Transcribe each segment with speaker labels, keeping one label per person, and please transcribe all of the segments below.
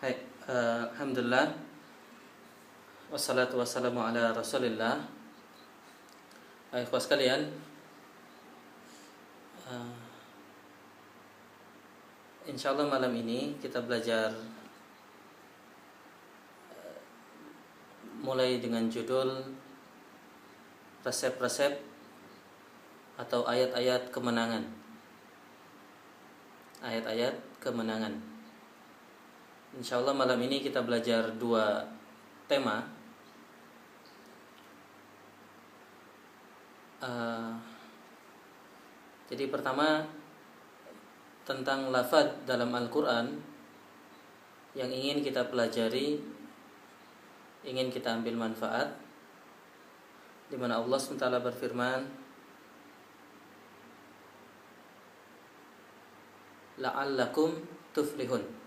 Speaker 1: Hai, Alhamdulillah. Wassalatu wassalamu ala Rasulillah. Ikhwas sekalian, insyaallah malam ini kita belajar mulai dengan judul resep-resep atau ayat-ayat kemenangan. Ayat-ayat kemenangan. Insyaallah malam ini kita belajar dua tema. Jadi pertama tentang lafaz dalam Al-Quran yang ingin kita pelajari, ingin kita ambil manfaat, di mana Allah SWT berfirman, la'allakum tuflihun.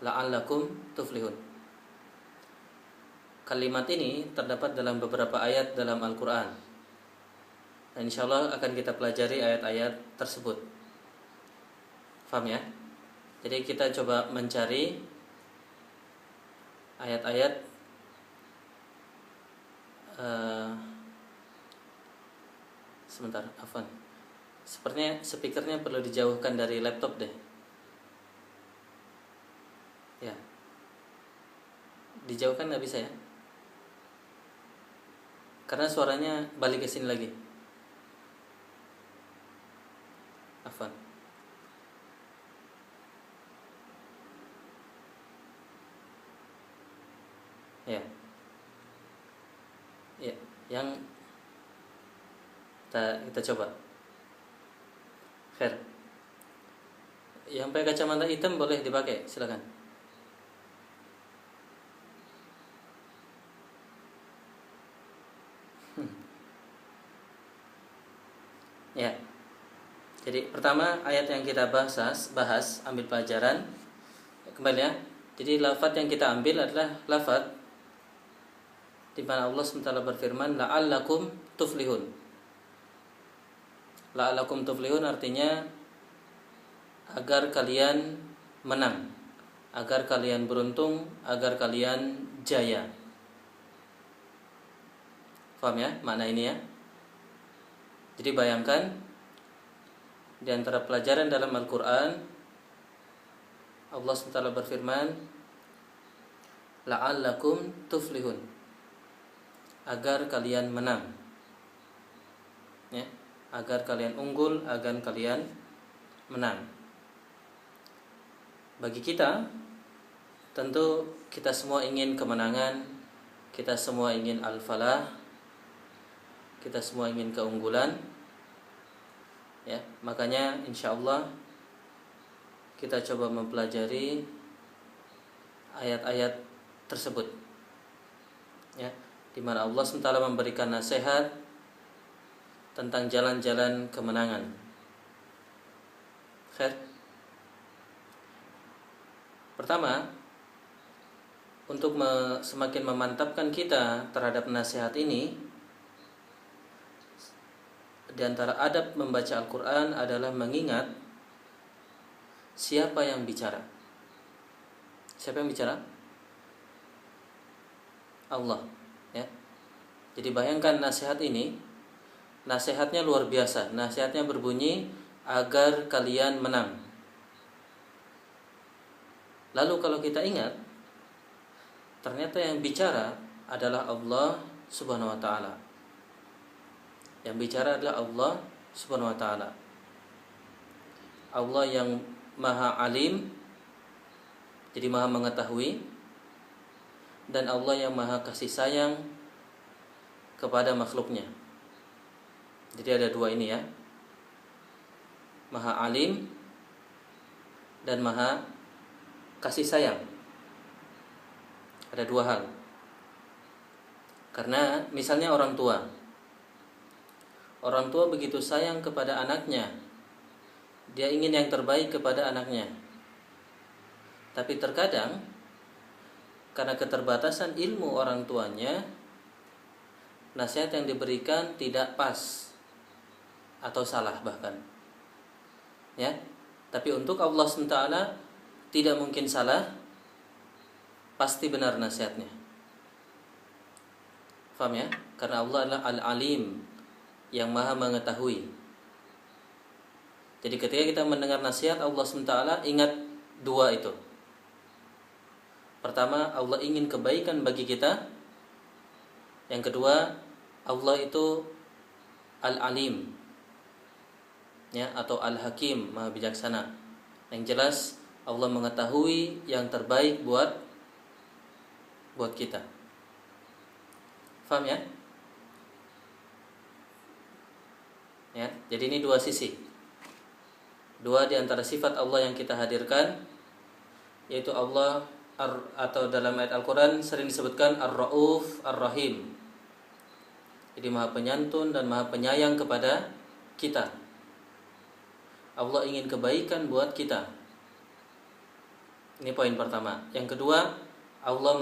Speaker 1: La'allakum tuflihun. Kalimat ini terdapat dalam beberapa ayat dalam Al-Quran. Dan insyaallah akan kita pelajari ayat-ayat tersebut. Faham ya? Jadi kita coba mencari ayat-ayat sebentar, afwan. Sepertinya speakernya perlu dijauhkan dari laptop deh. Ya, dijauhkan nggak bisa ya? Karena suaranya balik ke sini lagi. Afwan. Ya, ya, yang kita coba. Khair. Yang pakai kacamata hitam boleh dipakai, silakan. Ya. Jadi pertama ayat yang kita bahas ambil pelajaran. Kembali ya. Jadi lafaz yang kita ambil adalah lafaz di mana Allah SWT berfirman la'allakum tuflihun. La'allakum tuflihun artinya agar kalian menang, agar kalian beruntung, agar kalian jaya. Paham ya makna ini ya? Jadi bayangkan di antara pelajaran dalam Al-Quran, Allah SWT berfirman la'allakum tuflihun, agar kalian menang ya, agar kalian unggul, agar kalian menang. Bagi kita, tentu kita semua ingin kemenangan, kita semua ingin al-falah, kita semua ingin keunggulan ya. Makanya insyaallah kita coba mempelajari ayat-ayat tersebut ya, di mana Allah SWT memberikan nasihat tentang jalan-jalan kemenangan. Khair. Pertama, untuk semakin memantapkan kita terhadap nasihat ini, di antara adab membaca Al-Quran adalah mengingat siapa yang bicara. Siapa yang bicara? Allah ya. Jadi bayangkan nasihat ini, nasihatnya luar biasa. Nasihatnya berbunyi agar kalian menang. Lalu kalau kita ingat, ternyata yang bicara adalah Allah Subhanahu wa taala. Yang bicara adalah Allah Subhanahu wa taala. Allah yang Maha Alim, jadi Maha mengetahui, dan Allah yang Maha kasih sayang kepada makhluknya. Jadi ada dua ini ya, Maha Alim dan Maha kasih sayang. Ada dua hal. Karena misalnya orang tua begitu sayang kepada anaknya, dia ingin yang terbaik kepada anaknya. Tapi terkadang karena keterbatasan ilmu orang tuanya, nasihat yang diberikan tidak pas atau salah bahkan. Ya. Tapi untuk Allah SWT tidak mungkin salah, pasti benar nasihatnya. Faham ya? Karena Allah adalah Al-Alim, yang maha mengetahui. Jadi ketika kita mendengar nasihat Allah SWT, ingat dua itu. Pertama, Allah ingin kebaikan bagi kita. Yang kedua, Allah itu Al-Alim, ya, atau Al-Hakim, maha bijaksana. Yang jelas Allah mengetahui yang terbaik buat kita. Faham ya? Ya, jadi ini dua sisi. Dua di antara sifat Allah yang kita hadirkan, yaitu Allah atau dalam ayat Al-Quran sering disebutkan Ar-Ra'uf Ar-Rahim. Jadi maha penyantun dan maha penyayang kepada kita. Allah ingin kebaikan buat kita. Ini poin pertama. Yang kedua, Allah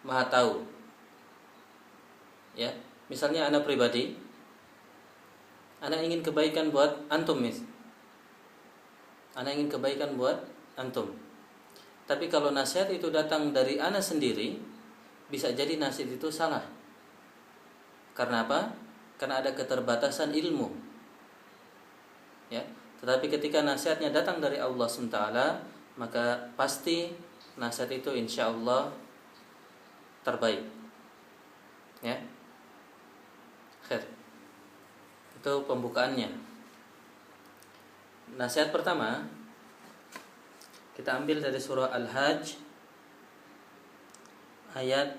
Speaker 1: maha tahu. Ya, misalnya anak pribadi, anak ingin kebaikan buat antum, anak ingin kebaikan buat antum. Tapi kalau nasihat itu datang dari anak sendiri, bisa jadi nasihat itu salah. Karena apa? Karena ada keterbatasan ilmu. Ya, tetapi ketika nasihatnya datang dari Allah SWT, maka pasti nasihat itu insya Allah terbaik. Ya, khair. Itu pembukaannya. Nasihat pertama kita ambil dari surah Al-Hajj ayat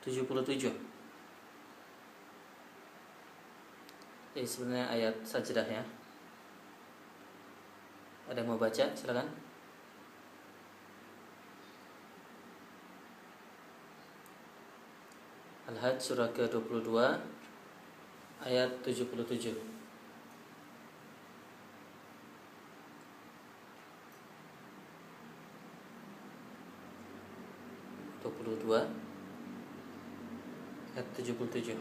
Speaker 1: 77. Ini sebenarnya ayat sajdah ya. Ada yang mau baca? Silakan. Al-Hajj surah ke-22 ayat 77. 22 ayat 77.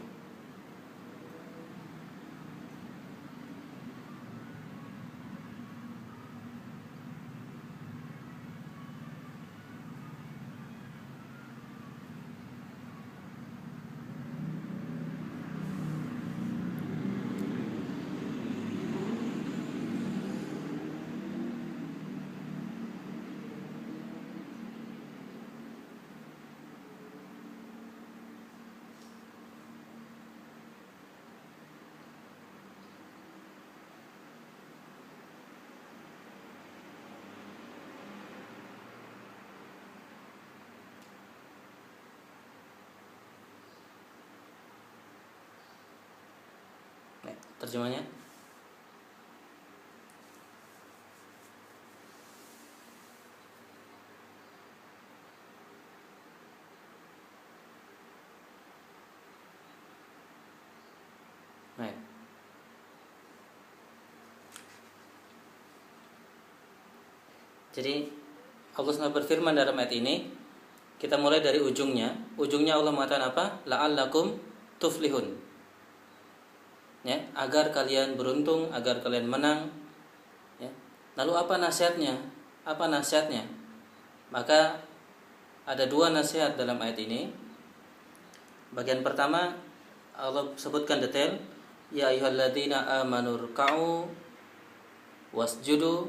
Speaker 1: Terjemahnya. Baik. Jadi Allah SWT berfirman dalam ayat ini, kita mulai dari ujungnya. Ujungnya Allah mengatakan apa? La'allakum tuflihun. Ya, agar kalian beruntung, agar kalian menang. Ya. Lalu apa nasihatnya? Apa nasihatnya? Maka ada dua nasihat dalam ayat ini. Bagian pertama Allah sebutkan detail, ya ayyuhalladzina amanu ruk'u wasjudu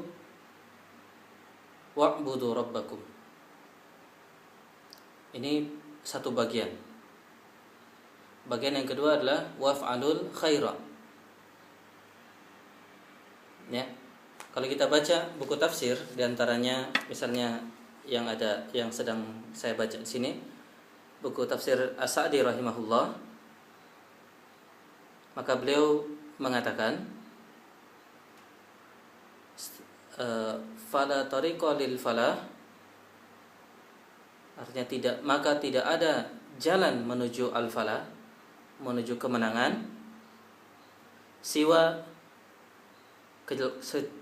Speaker 1: wa'budu rabbakum. Ini satu bagian. Bagian yang kedua adalah waf'alul khaira. Ya. Kalau kita baca buku tafsir, diantaranya misalnya yang sedang saya baca di sini, buku tafsir As-Sa'di rahimahullah, maka beliau mengatakan fala tariqa lil falah, artinya tidak ada jalan menuju al-falah, menuju kemenangan,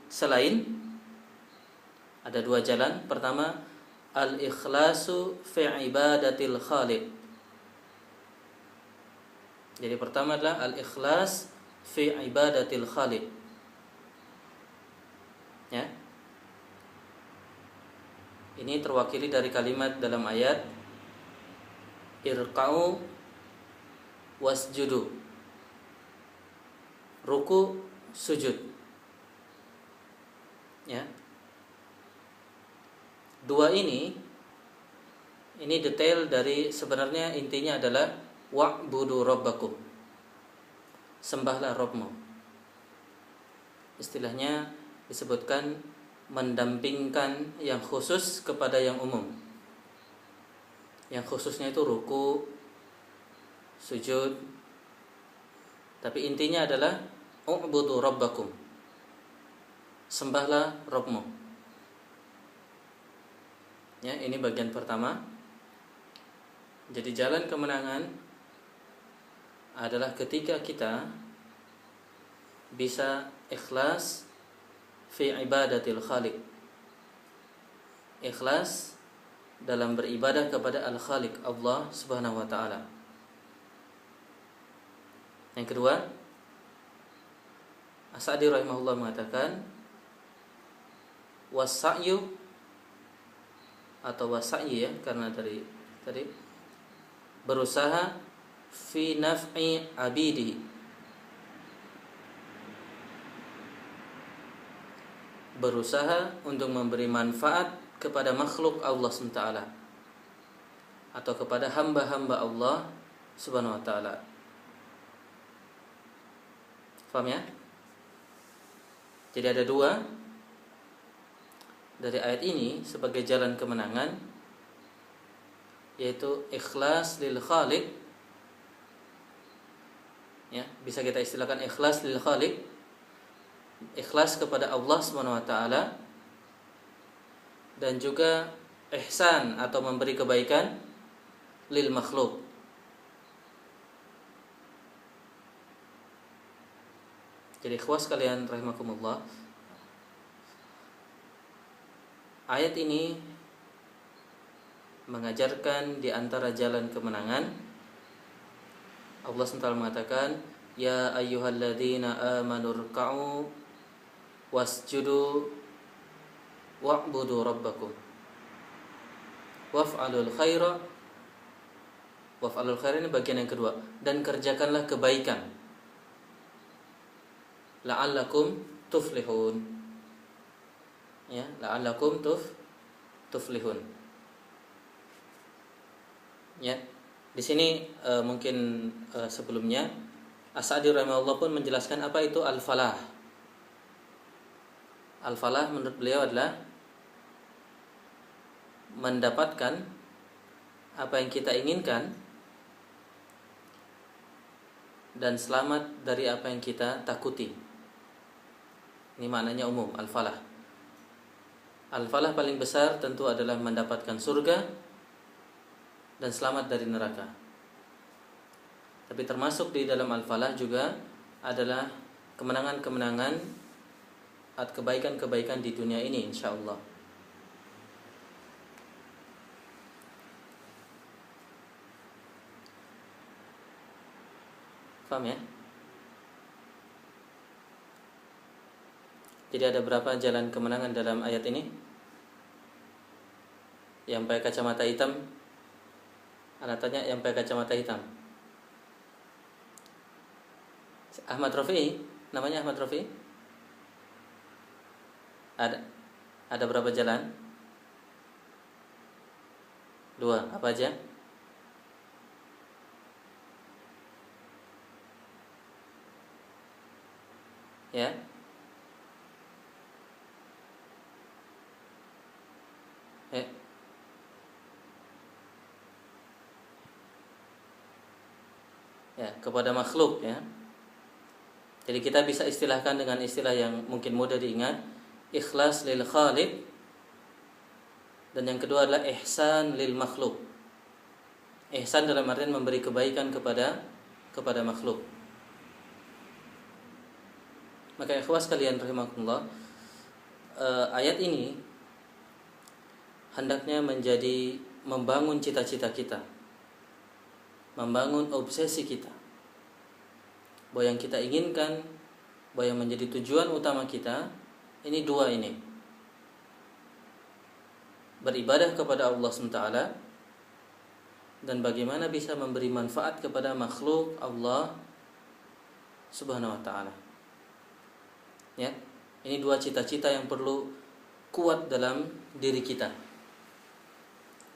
Speaker 1: selain ada dua jalan. Pertama, al-ikhlasu fi ibadatil khaliq. Jadi pertama adalah al-ikhlas fi ibadatil khaliq. Ya. Ini terwakili dari kalimat dalam ayat irka'u wasjudu. Ruku, sujud. Ya. Dua ini detail dari, sebenarnya intinya adalah wa'budu rabbakum. Sembahlah Rabbmu. Istilahnya disebutkan mendampingkan yang khusus kepada yang umum. Yang khususnya itu ruku, sujud. Tapi intinya adalah u'budu rabbakum. Sembahlah Rabbmu. Ya, ini bagian pertama. Jadi jalan kemenangan adalah ketika kita bisa ikhlas fi ibadatil khaliq. Ikhlas dalam beribadah kepada al-khaliq, Allah Subhanahu wa taala. Yang kedua, As-Sa'di rahimahullah mengatakan wasa'yu atau wasa'yi, ya, karena dari tadi berusaha fi naf'i abidi, berusaha untuk memberi manfaat kepada makhluk Allah SWT atau kepada hamba-hamba Allah Subhanahu wa taala. Paham ya? Jadi ada dua dari ayat ini sebagai jalan kemenangan, yaitu ikhlas lil khaliq. Ya, bisa kita istilahkan ikhlas lil khaliq, ikhlas kepada Allah Subhanahu wa taala, dan juga ihsan atau memberi kebaikan lil makhluk. Jadi ikhwas kalian rahimakumullah, ayat ini mengajarkan di antara jalan kemenangan. Allah SWT mengatakan, ya ayyuhalladzina amanu ruk'u wasjudu wa'budu rabbakum waf'alul khaira. Waf'alul khaira ini bagian yang kedua, dan kerjakanlah kebaikan la'allakum tuflihun. Ya, la'allakum tuflihun. Ya. Di sini mungkin sebelumnya As-Sa'di rahimahullah pun menjelaskan apa itu al-falah. Al-falah menurut beliau adalah mendapatkan apa yang kita inginkan dan selamat dari apa yang kita takuti. Ini maknanya umum, al-falah. Al-falah paling besar tentu adalah mendapatkan surga dan selamat dari neraka. Tapi termasuk di dalam al-falah juga adalah kemenangan-kemenangan atau kebaikan-kebaikan di dunia ini, insyaallah. Paham ya? Jadi ada berapa jalan kemenangan dalam ayat ini? Yang pakai kacamata hitam, anak tanya yang pakai kacamata hitam. Ahmad Rafi, namanya Ahmad Rafi. Ada berapa jalan? Dua, apa aja? Ya. Ya, kepada makhluk, ya. Jadi kita bisa istilahkan dengan istilah yang mungkin mudah diingat, ikhlas lil khaliq, dan yang kedua adalah ihsan lil makhluk. Ihsan dalam artian memberi kebaikan kepada makhluk. Maka ikhwas kalian rahimakumullah, ayat ini hendaknya menjadi membangun cita-cita kita, membangun obsesi kita, bahwa yang kita inginkan, bahwa yang menjadi tujuan utama kita ini dua ini. beribadah kepada Allah SWT dan bagaimana bisa memberi manfaat kepada makhluk Allah Subhanahu wa taala. Ya. Ini dua cita-cita yang perlu kuat dalam diri kita.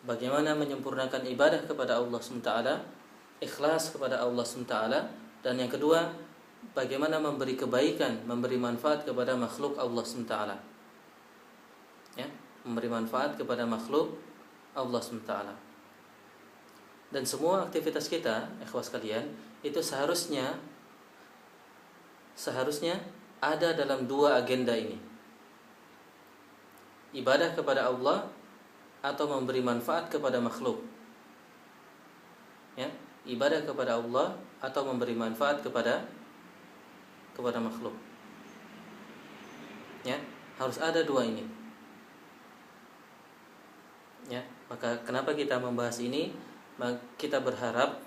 Speaker 1: Bagaimana menyempurnakan ibadah kepada Allah SWT, ikhlas kepada Allah SWT, dan yang kedua, bagaimana memberi kebaikan, memberi manfaat kepada makhluk Allah SWT. Ya, memberi manfaat kepada makhluk Allah SWT. Dan semua aktivitas kita, ikhwas kalian, itu seharusnya ada dalam dua agenda ini. Ibadah kepada Allah atau memberi manfaat kepada makhluk. Ya, ibadah kepada Allah atau memberi manfaat kepada makhluk. Ya, harus ada dua ini. Ya, maka kenapa kita membahas ini? Kita berharap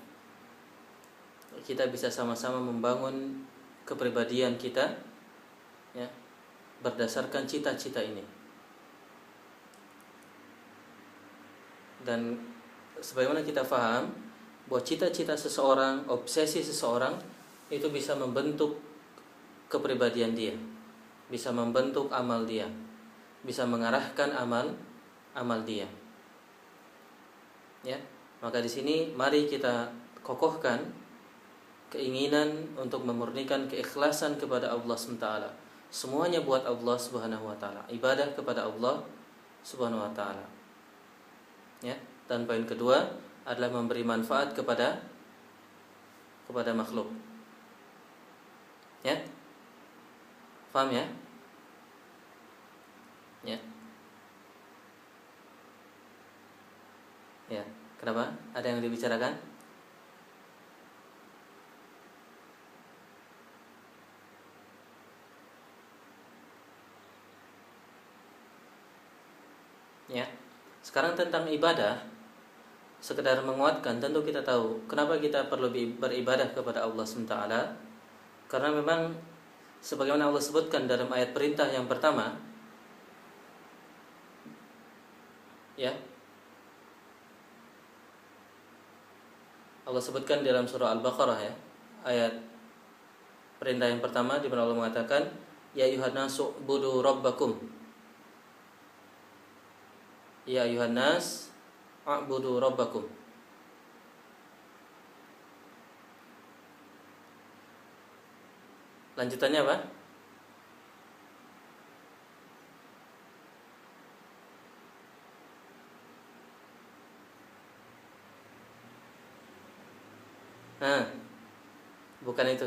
Speaker 1: kita bisa sama-sama membangun kepribadian kita, ya, berdasarkan cita-cita ini. Dan sebagaimana kita paham bahwa cita-cita seseorang, obsesi seseorang itu bisa membentuk kepribadian dia, bisa membentuk amal dia, bisa mengarahkan amal dia. Ya, maka di sini mari kita kokohkan keinginan untuk memurnikan keikhlasan kepada Allah SWT. Semuanya buat Allah Subhanahu wa taala. Ibadah kepada Allah Subhanahu wa taala. Ya, dan poin kedua adalah memberi manfaat kepada makhluk. Ya. Paham ya? Ya. Ya, kenapa? Ada yang dibicarakan? Ya. Sekarang tentang ibadah, sekedar menguatkan, tentu kita tahu kenapa kita perlu beribadah kepada Allah SWT. Karena memang sebagaimana Allah sebutkan dalam ayat perintah yang pertama, ya, Allah sebutkan dalam surah Al-Baqarah, ya, ayat perintah yang pertama di mana Allah mengatakan, ya ayuhan nasu budu rabbakum. Ya ayuhan nas a'budu rabbakum. Lanjutannya apa? Nah, bukan itu.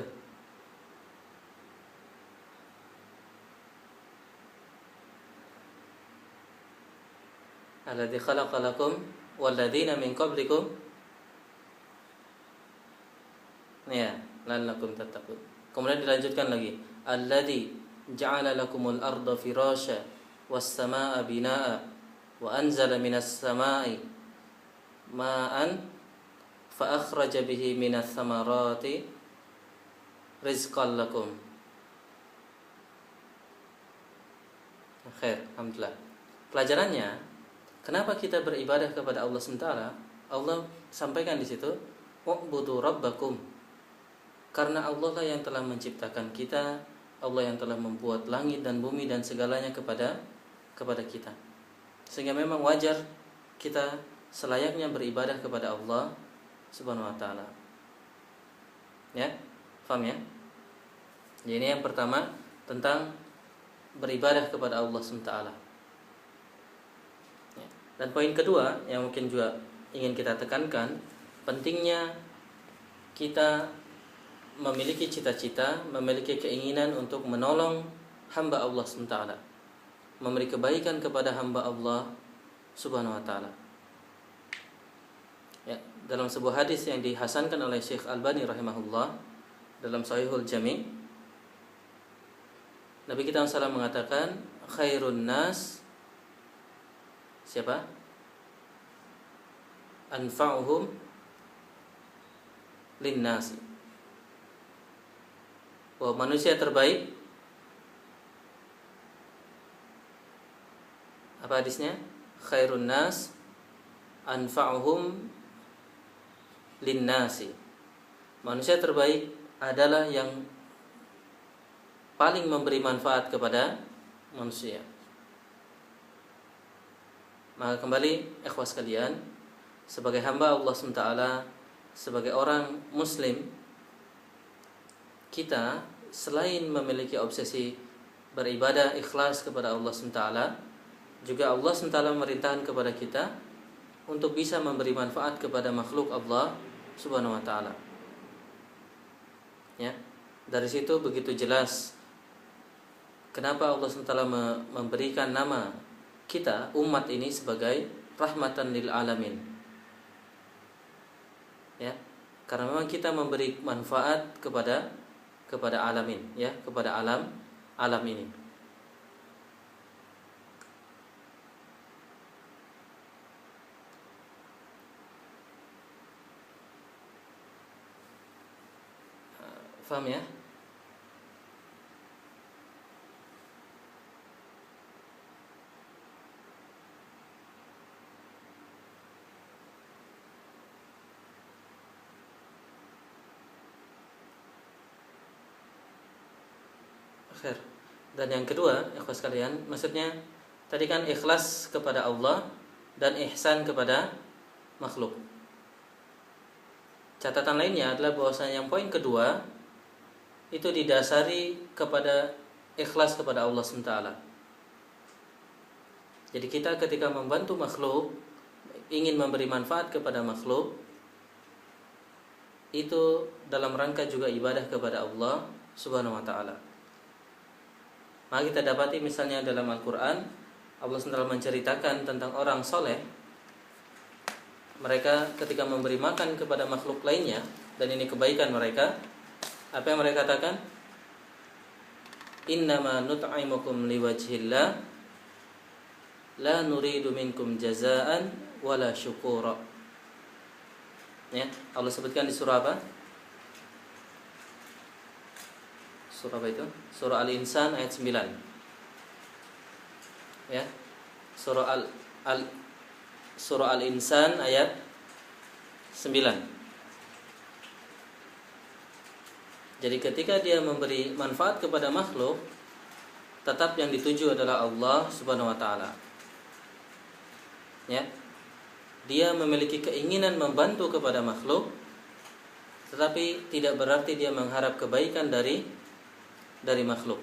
Speaker 1: Alladzi khalaqalakum walladzina min qablikum, ya, la'allakum tattaqun. Kemudian dilanjutkan lagi, alladzi ja'ala lakumul arda firasya was samaa'a binaa'a wa anzala minas samaa'i ma'an fa akhraja bihi minas samarati rizqan lakum. Khair, alhamdulillah. Pelajarannya, kenapa kita beribadah kepada Allah SWT? Allah sampaikan di situ, wa'budu rabbakum. Karena Allah lah yang telah menciptakan kita, Allah yang telah membuat langit dan bumi dan segalanya kepada kita. Sehingga memang wajar kita selayaknya beribadah kepada Allah Subhanahu wa taala. Ya, paham ya? Jadi ini yang pertama tentang beribadah kepada Allah SWT. Ya. Dan poin kedua yang mungkin juga ingin kita tekankan, pentingnya kita memiliki cita-cita, memiliki keinginan untuk menolong hamba Allah SWT, memberi kebaikan kepada hamba Allah Subhanahu wa taala. Ya, dalam sebuah hadis yang dihasankan oleh Syekh Albani rahimahullah dalam Sahihul Jami', Nabi kita SAW mengatakan, khairun nas, siapa? Anfa'uhum linnasi. Bahwa manusia terbaik, apa hadisnya? khairun nas anfa'uhum linnasi. Manusia terbaik adalah yang paling memberi manfaat kepada manusia. Maka kembali ikhwas sekalian, sebagai hamba Allah SWT, sebagai orang muslim, kita selain memiliki obsesi beribadah ikhlas kepada Allah SWT, juga Allah SWT memerintahkan kepada kita untuk bisa memberi manfaat kepada makhluk Allah Subhanahu wa taala. Ya. Dari situ begitu jelas kenapa Allah SWT memberikan nama kita umat ini sebagai rahmatan lil alamin. Ya. Karena memang kita memberi manfaat kepada alamin, ya, kepada alam ini. Faham ya? Khair. Dan yang kedua, ikhlas kalian, maksudnya tadi kan ikhlas kepada Allah dan ihsan kepada makhluk. Catatan lainnya adalah bahwasanya yang poin kedua itu didasari kepada ikhlas kepada Allah SWT. Jadi kita ketika membantu makhluk, ingin memberi manfaat kepada makhluk, itu dalam rangka juga ibadah kepada Allah Subhanahu wa taala. Maka kita dapati misalnya dalam Al-Quran, Allah SWT menceritakan tentang orang soleh. Mereka ketika memberi makan kepada makhluk lainnya, dan ini kebaikan mereka, apa yang mereka katakan? Innama nut'imukum liwajhillah la nuridu minkum jazaan wala syukura. Ya, Allah sebutkan di surah apa? Surah apa itu? Surah Al-Insan ayat 9. Ya. Surah Al-Insan ayat 9. Jadi ketika dia memberi manfaat kepada makhluk, tetap yang dituju adalah Allah Subhanahu wa taala. Ya. Dia memiliki keinginan membantu kepada makhluk, tetapi tidak berarti dia mengharap kebaikan dari makhluk.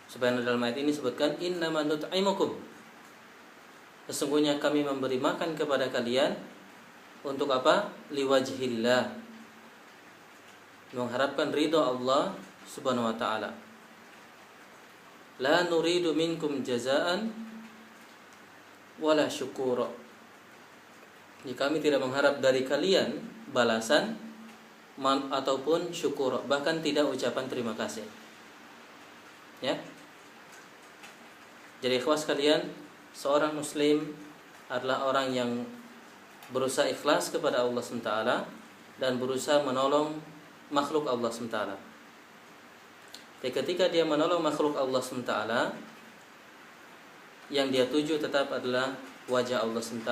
Speaker 1: Sebenarnya dalam ayat ini disebutkan innama nut'imukum. Sesungguhnya kami memberi makan kepada kalian untuk apa? Liwajhillah. Mengharapkan ridha Allah Subhanahu wa taala. La nuridu minkum jazaan wala syukura. Jadi kami tidak mengharap dari kalian balasan ataupun syukur, bahkan tidak ucapan terima kasih. Ya. Jadi ikhwas kalian, seorang muslim adalah orang yang berusaha ikhlas kepada Allah SWT dan berusaha menolong makhluk Allah SWT. Jadi ketika dia menolong makhluk Allah SWT, yang dia tuju tetap adalah wajah Allah SWT,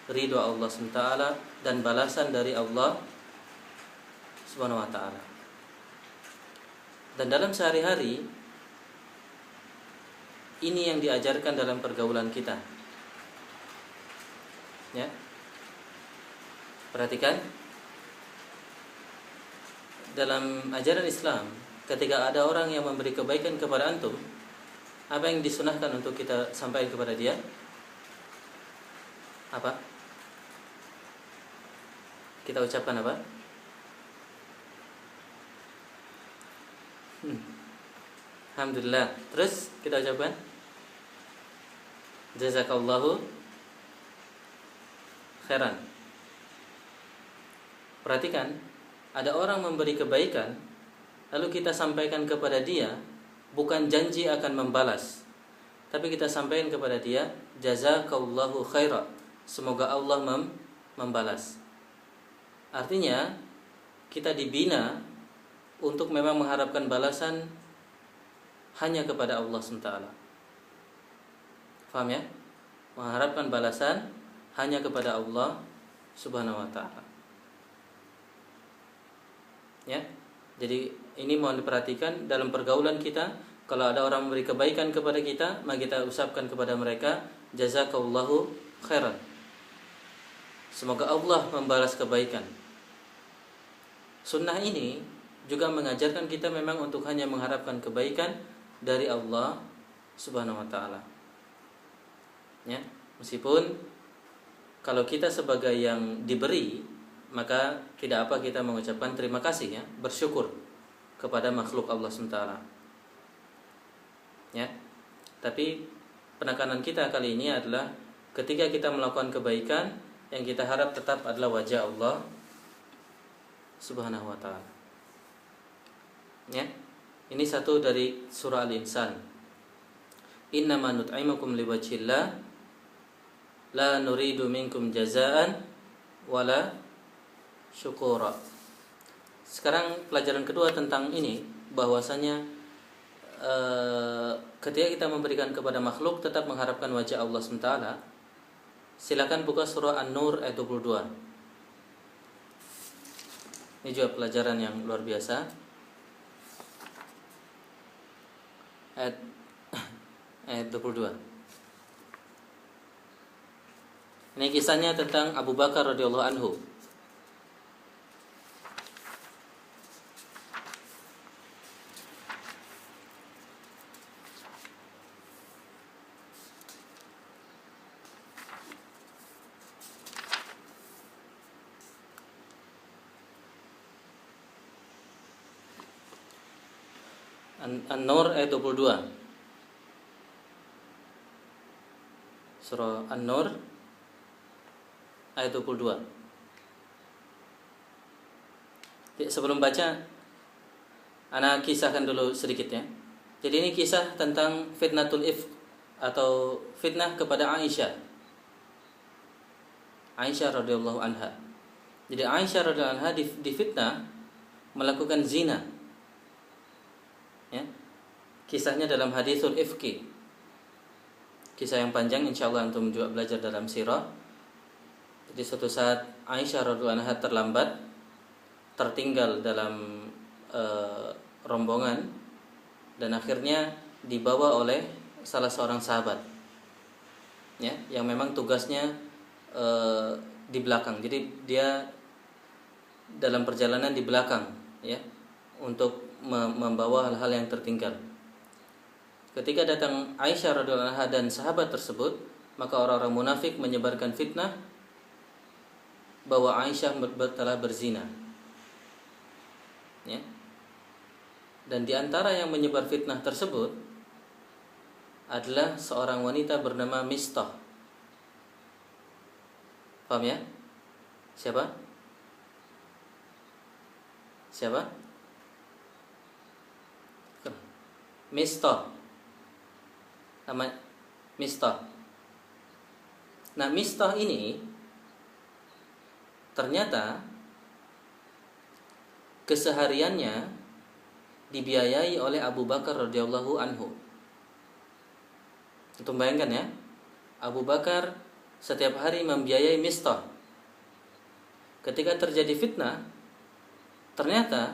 Speaker 1: ridho Allah SWT, dan balasan dari Allah Subhanahu wa ta'ala. Dan dalam sehari-hari ini yang diajarkan dalam pergaulan kita. Ya. Perhatikan, dalam ajaran Islam, ketika ada orang yang memberi kebaikan kepada antum, apa yang disunahkan untuk kita sampaikan kepada dia? Apa? Kita ucapkan apa? Alhamdulillah. Terus kita ucapkan jazakallahu khairan. Perhatikan, ada orang memberi kebaikan, lalu kita sampaikan kepada dia, bukan janji akan membalas, tapi kita sampaikan kepada dia jazakallahu khairan, semoga Allah membalas. Artinya kita dibina untuk memang mengharapkan balasan hanya kepada Allah SWT. Faham ya? mengharapkan balasan hanya kepada Allah Subhanahu wa taala. Ya. Jadi ini mohon diperhatikan dalam pergaulan kita, kalau ada orang memberi kebaikan kepada kita, maka kita ucapkan kepada mereka jazakallahu khairan. Semoga Allah membalas kebaikan. Sunnah ini juga mengajarkan kita memang untuk hanya mengharapkan kebaikan dari Allah Subhanahu wa taala. Ya, meskipun kalau kita sebagai yang diberi, maka tidak apa kita mengucapkan terima kasih, ya, bersyukur kepada makhluk Allah SWT. Ya, tapi penekanan kita kali ini adalah ketika kita melakukan kebaikan, yang kita harap tetap adalah wajah Allah Subhanahu wa taala. Ya, ini satu dari surah Al-Insan. Innama nut'imukum liwajhillah la nuridu minkum jazaan wala syukura. Sekarang pelajaran kedua tentang ini, bahwasanya ketika kita memberikan kepada makhluk tetap mengharapkan wajah Allah SWT. Silakan buka surah An-Nur ayat 22. Ini juga pelajaran yang luar biasa. Ayat 22. Ini kisahnya tentang Abu Bakar radhiyallahu anhu. An-Nur ayat 22. Surah An-Nur ayat 22. Sebelum baca, ana kisahkan dulu sedikit, ya. Jadi ini kisah tentang fitnatul ifk atau fitnah kepada Aisyah. Aisyah radhiyallahu anha. Jadi Aisyah radhiyallahu anha difitnah melakukan zina. Ya. Kisahnya dalam haditsul ifki. Kisah yang panjang, insyaallah antum juga belajar dalam sirah. Jadi suatu saat Aisyah radhiyallahu anha terlambat, tertinggal dalam rombongan, dan akhirnya dibawa oleh salah seorang sahabat, ya, yang memang tugasnya di belakang. Jadi dia dalam perjalanan di belakang, ya, untuk membawa hal-hal yang tertinggal. Ketika datang Aisyah radhiyallahu anha dan sahabat tersebut, maka orang-orang munafik menyebarkan fitnah bahwa Aisyah telah berzina, ya. Dan di antara yang menyebar fitnah tersebut adalah seorang wanita bernama Mistah. Paham, ya? Siapa? Mistah. Nama Mistah. Nah, Mistah ini ternyata kesehariannya dibiayai oleh Abu Bakar radhiyallahu anhu. Untuk bayangkan, ya, Abu Bakar setiap hari membiayai Mistah. Ketika terjadi fitnah, ternyata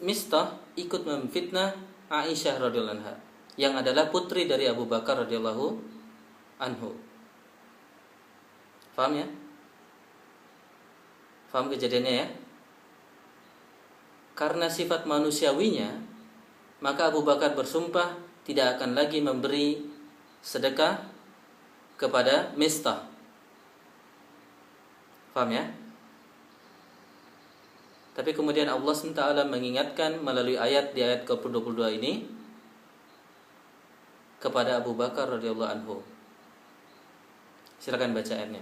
Speaker 1: Mistah ikut memfitnah Aisyah radhiyallahu anha, yang adalah putri dari Abu Bakar radhiyallahu anhu. Paham, ya? Paham kejadiannya, ya? Karena sifat manusiawinya, maka Abu Bakar bersumpah tidak akan lagi memberi sedekah kepada Mistah. Paham, ya? Tapi kemudian Allah SWT mengingatkan melalui ayat di ayat ke-22 ini kepada Abu Bakar radhiyallahu anhu. Silakan baca ayatnya.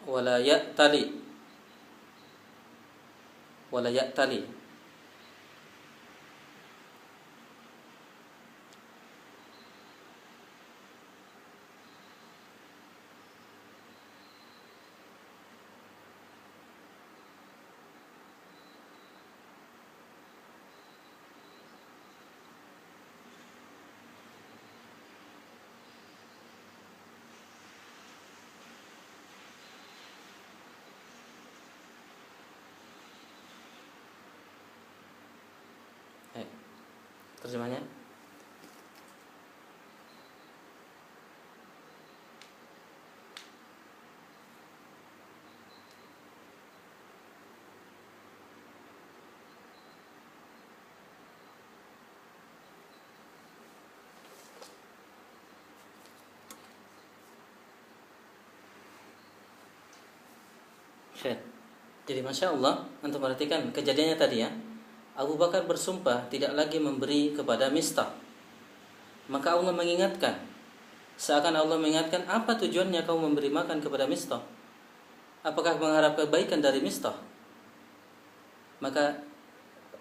Speaker 1: Wala ya'tali. terjemahnya? Syed. Jadi Masya Allah, untuk perhatikan kejadiannya tadi ya. Abu Bakar bersumpah tidak lagi memberi kepada Mistah. Maka Allah mengingatkan. Seakan Allah mengingatkan, apa tujuannya kau memberi makan kepada Mistah? Apakah mengharap kebaikan dari Mistah? Maka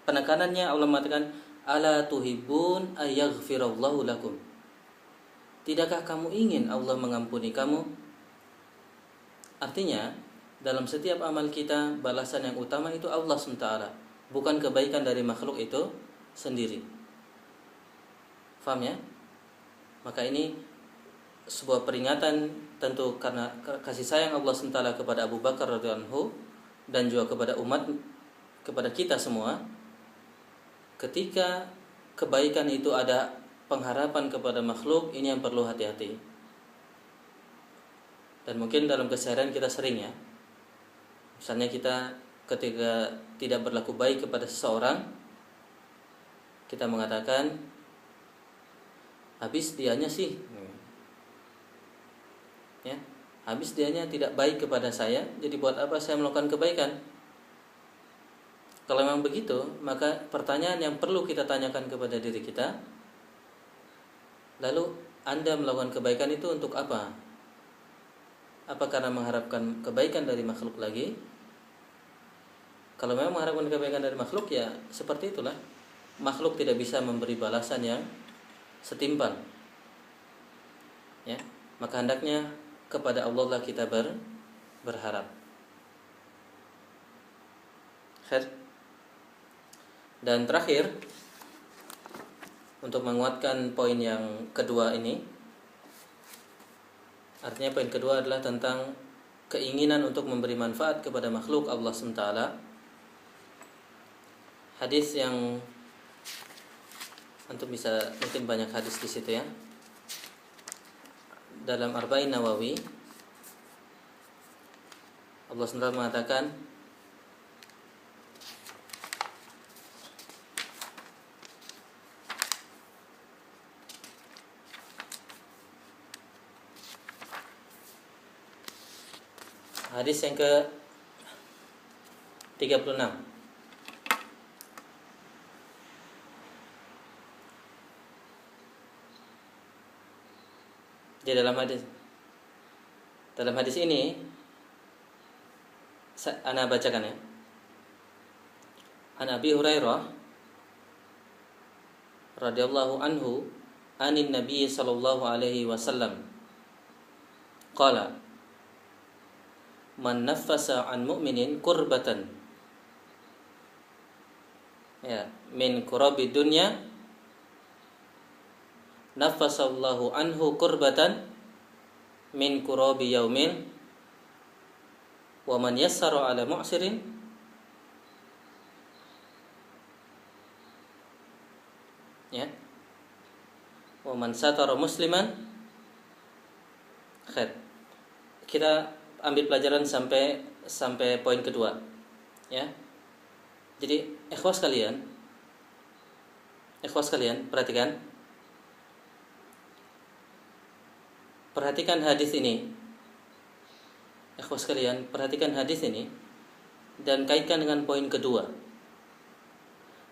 Speaker 1: penekanannya Allah mengatakan, ala tuhibbun ayaghfirallahu lakum. Tidakkah kamu ingin Allah mengampuni kamu? Artinya, dalam setiap amal kita, balasan yang utama itu Allah SWT, bukan kebaikan dari makhluk itu sendiri. Faham ya? Maka ini sebuah peringatan tentu karena kasih sayang Allah SWT kepada Abu Bakar radhiyallahu anhu dan juga kepada umat, kepada kita semua. Ketika kebaikan itu ada pengharapan kepada makhluk, ini yang perlu hati-hati. Dan mungkin dalam keseharian kita sering ya, misalnya kita ketika tidak berlaku baik kepada seseorang, kita mengatakan, habis dianya sih, ya, habis dianya tidak baik kepada saya, jadi buat apa saya melakukan kebaikan? Kalau memang begitu, maka pertanyaan yang perlu kita tanyakan kepada diri kita, lalu Anda melakukan kebaikan itu untuk apa? Apa karena mengharapkan kebaikan dari makhluk lagi? Kalau memang mengharapkan kebaikan dari makhluk, ya seperti itulah. Makhluk tidak bisa memberi balasan yang setimpal. Ya, maka hendaknya kepada Allah lah kita berharap. Khair. Dan terakhir, untuk menguatkan poin yang kedua ini, artinya poin kedua adalah tentang keinginan untuk memberi manfaat kepada makhluk Allah SWT. Hadis yang antum bisa, mungkin banyak hadis di situ ya. Dalam Arba'in Nawawi, Allah SWT mengatakan, hadis yang ke 36. Di dalam hadis ini ana bacakan ya. An Abi Hurairah radhiyallahu anhu anin Nabi sallallahu alaihi wasallam qala man naffasa an mu'minin kurbatan ya min kurabi dunya nafasallahu anhu kurbatan min kurabi yaumin wa man yassara ala mu'sirin ya wa man satara musliman. Khair. Kita ambil pelajaran sampai poin kedua ya. Jadi ikhwas kalian perhatikan hadis ini. Ikhwas kalian, perhatikan hadis ini dan kaitkan dengan poin kedua.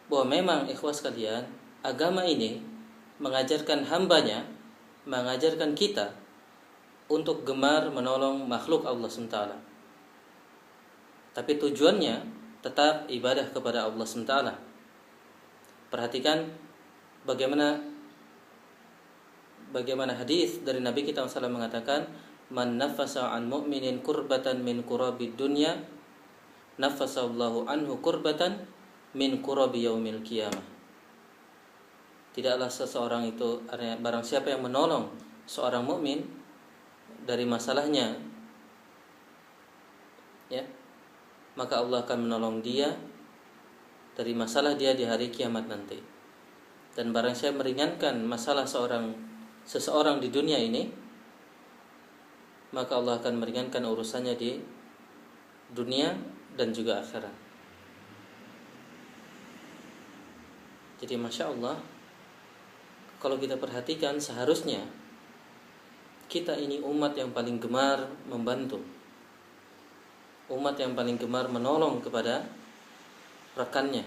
Speaker 1: Bahwa memang ikhwas kalian, agama ini mengajarkan hambanya, mengajarkan kita untuk gemar menolong makhluk Allah SWT. Tapi tujuannya tetap ibadah kepada Allah SWT. Perhatikan bagaimana hadis dari Nabi kita SAW mengatakan, man nafasa an mu'minin kurbatan min kurabi dunya nafasallahu anhu kurbatan min kurabi yaumil qiyamah. Tidaklah seseorang itu, barang siapa yang menolong seorang mukmin dari masalahnya ya, maka Allah akan menolong dia dari masalah dia di hari kiamat nanti. Dan barang siapa meringankan masalah seseorang di dunia ini, maka Allah akan meringankan urusannya di dunia dan juga akhirat. Jadi Masya Allah, kalau kita perhatikan, seharusnya kita ini umat yang paling gemar membantu, umat yang paling gemar menolong kepada rekannya.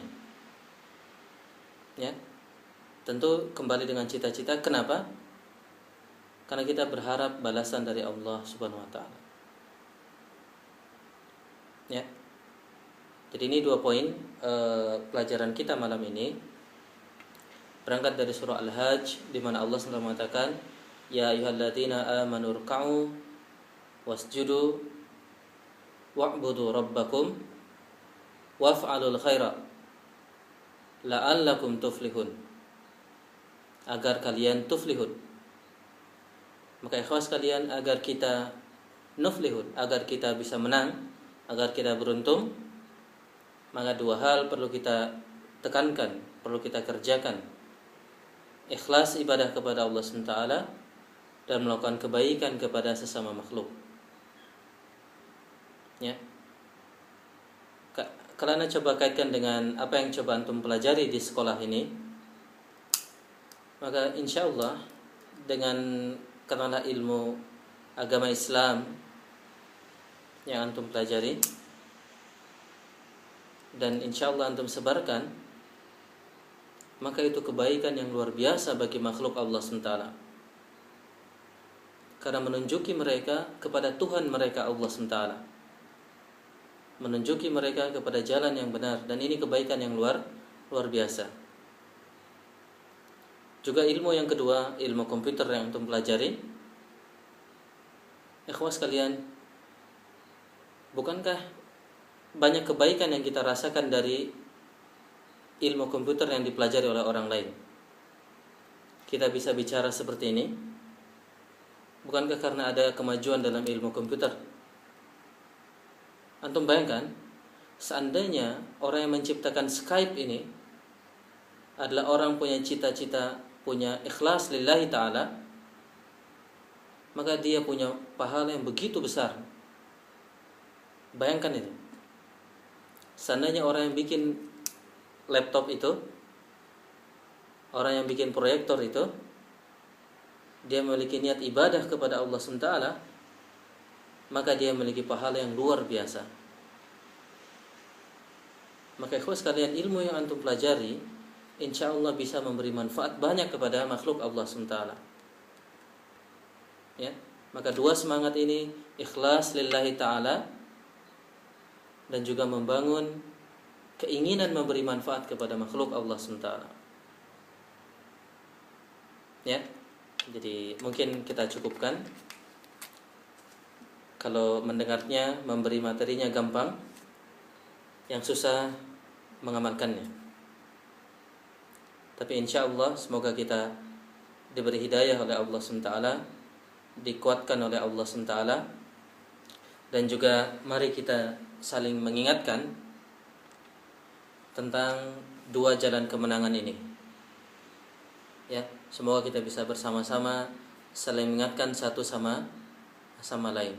Speaker 1: Ya, tentu kembali dengan cita-cita. Kenapa? Karena kita berharap balasan dari Allah Subhanahu wa taala. Ya. Jadi ini 2 poin pelajaran kita malam ini. Berangkat dari surah Al-Hajj di mana Allah SWT mengatakan, ya ayyuhalladzina amanu ruk'u wasjudu wa'budu rabbakum waf'alul khaira la'allakum tuflihun. Agar kalian tuflihun. Maka ikhwas kalian, agar kita nuflihun, agar kita bisa menang, agar kita beruntung, maka 2 hal perlu kita tekankan, perlu kita kerjakan. Ikhlas ibadah kepada Allah SWT dan melakukan kebaikan kepada sesama makhluk. Ya. Kalian coba kaitkan dengan apa yang coba antum pelajari di sekolah ini, maka insya Allah dengan karena ilmu agama Islam yang antum pelajari dan insya Allah antum sebarkan, maka itu kebaikan yang luar biasa bagi makhluk Allah SWT, karena menunjuki mereka kepada Tuhan mereka Allah SWT, menunjuki mereka kepada jalan yang benar, dan ini kebaikan yang luar biasa. Juga ilmu yang kedua, ilmu komputer yang antum pelajari. Ikhwas kalian, bukankah banyak kebaikan yang kita rasakan dari ilmu komputer yang dipelajari oleh orang lain? Kita bisa bicara seperti ini, bukankah karena ada kemajuan dalam ilmu komputer? Antum bayangkan, seandainya orang yang menciptakan Skype ini adalah orang punya cita-cita, punya ikhlas lillahi ta'ala, maka dia punya pahala yang begitu besar. Bayangkan itu. Seandainya orang yang bikin laptop itu, orang yang bikin proyektor itu, dia memiliki niat ibadah kepada Allah SWT, maka dia memiliki pahala yang luar biasa. Maka ikhwas sekalian, ilmu yang antum pelajari insya Allah bisa memberi manfaat banyak kepada makhluk Allah SWT. Ya, maka 2 semangat ini, ikhlas lillahi ta'ala dan juga membangun keinginan memberi manfaat kepada makhluk Allah SWT. Ya, jadi mungkin kita cukupkan. Kalau mendengarnya, memberi materinya gampang, yang susah mengamalkannya. Tapi insya Allah semoga kita diberi hidayah oleh Allah SWT, dikuatkan oleh Allah SWT, dan juga mari kita saling mengingatkan tentang 2 jalan kemenangan ini. Ya, semoga kita bisa bersama-sama saling mengingatkan satu sama lain.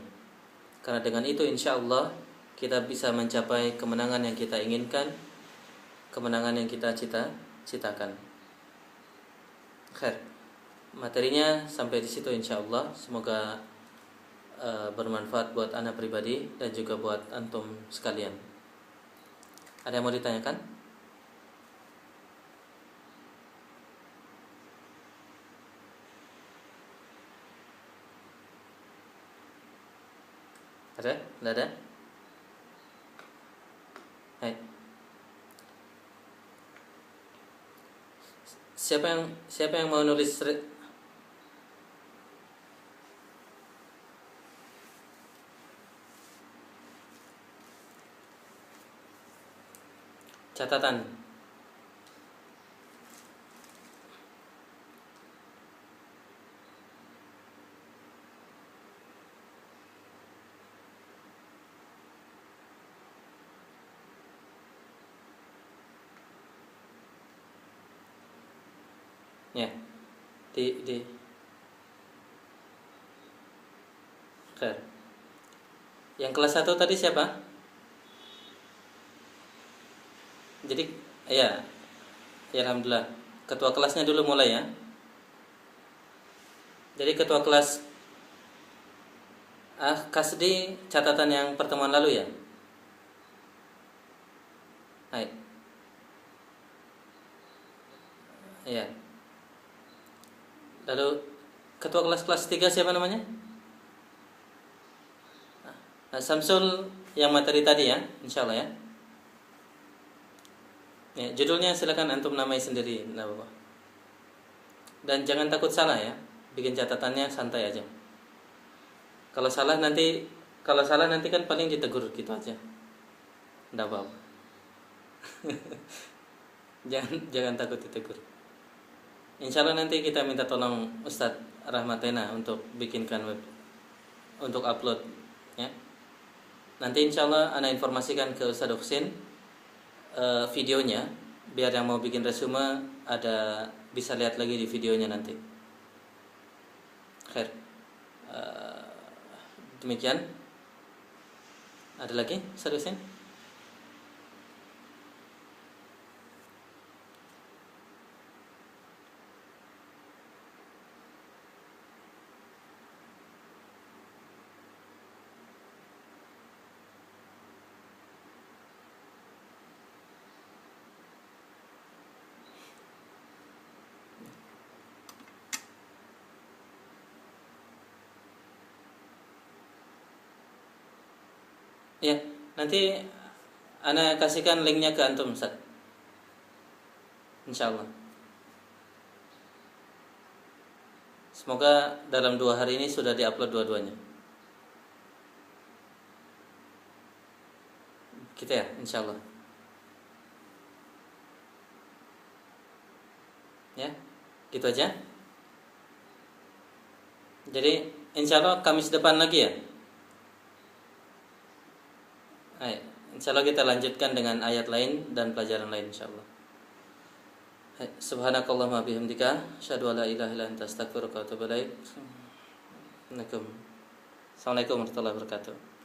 Speaker 1: Karena dengan itu insya Allah kita bisa mencapai kemenangan yang kita inginkan, kemenangan yang kita citakan. Khair. Materinya sampai di situ insya Allah. Semoga bermanfaat buat ana pribadi dan juga buat antum sekalian. Ada yang mau ditanyakan? Ada? Tidak ada? Hai. Siapa yang mau nulis catatan? Ya. Di Khair. Yang kelas 1 tadi siapa? Jadi ya, ya alhamdulillah. Ketua kelasnya dulu mulai ya. Jadi ketua kelas Kasdi catatan yang pertemuan lalu ya. Hai. Ya. Lalu ketua kelas 3 siapa namanya? Samsul yang materi tadi ya, insyaallah ya. Ya, judulnya silakan antum namai sendiri, nah Bapak. Dan jangan takut salah ya. Bikin catatannya santai aja. Kalau salah nanti kan paling ditegur gitu aja. Enggak apa-apa. jangan takut ditegur. Insyaallah nanti kita minta tolong Ustadz Rahmatena untuk bikinkan web, untuk upload ya. Nanti insyaallah ana informasikan ke Ustadz Hussein videonya, biar yang mau bikin resume ada bisa lihat lagi di videonya nanti. Khair. Demikian. Ada lagi Ustadz Hussein? Ya, nanti ana kasihkan linknya ke antum Ustaz. Insyaallah. Semoga dalam 2 hari ini sudah diupload dua-duanya. Kita ya, insyaallah. Ya, gitu aja. Jadi insyaallah Kamis depan lagi ya. Hai, insyaallah kita lanjutkan dengan ayat lain dan pelajaran lain insyaallah. Hai, subhanakallahumma bihamdika asyhadu an la ilaha illa anta astaghfiruka wa atubu ilaik. Assalamualaikum warahmatullahi wabarakatuh.